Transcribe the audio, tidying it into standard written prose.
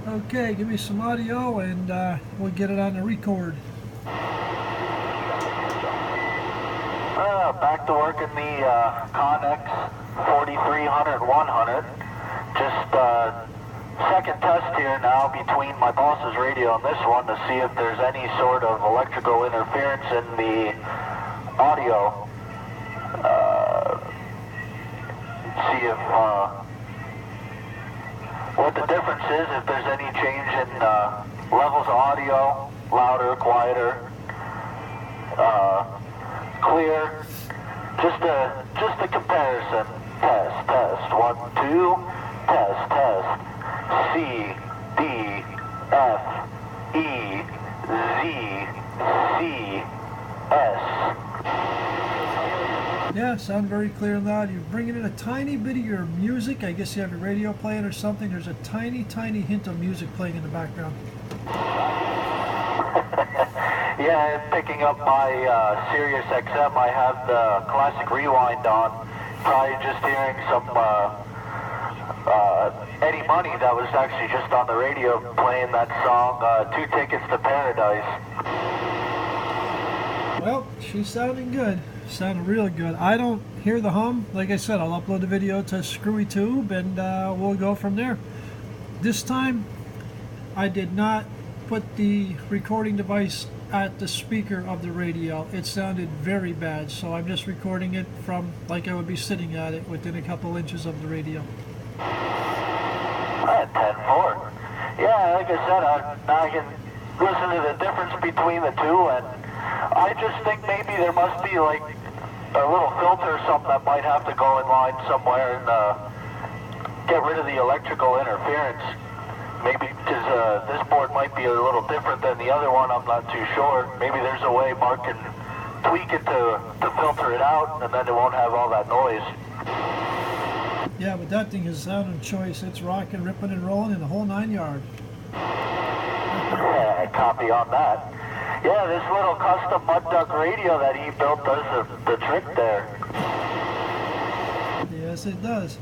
Okay, give me some audio and we'll get it on the record. Back to work in the Connex 4300-100. Just second test here now between my boss's radio and this one to see if there's any sort of electrical interference in the audio. See if what the difference is, if there's any change in levels of audio, louder, quieter, clear. Just a comparison. Test. 1, 2. Test. C, D, F, E, Z, C, S. Yeah, sound very clear and loud. You're bringing in a tiny bit of your music. I guess you have your radio playing or something. There's a tiny hint of music playing in the background. Yeah, picking up my Sirius XM, I have the classic rewind on. Probably just hearing some Eddie Money that was actually just on the radio playing that song, 2 Tickets to Paradise. Well, she's sounding good. Sounding real good. I don't hear the hum. Like I said, I'll upload the video to Screwy Tube and we'll go from there. This time, I did not put the recording device at the speaker of the radio. It sounded very bad, so I'm just recording it from like I would be sitting at it within a couple inches of the radio. 10-4. Yeah, like I said, now I can listen to the difference between the two, and I just think maybe there must be like a little filter or something that might have to go in line somewhere and get rid of the electrical interference. Maybe because this board might be a little different than the other one, I'm not too sure. Maybe there's a way Mark can tweak it to filter it out, and then it won't have all that noise. Yeah, but that thing is sounding choice. It's rocking, ripping, and rolling in the whole 9 yards. Yeah, copy on that. Yeah, this little custom mud duck radio that he built does the trick there. Yes, it does.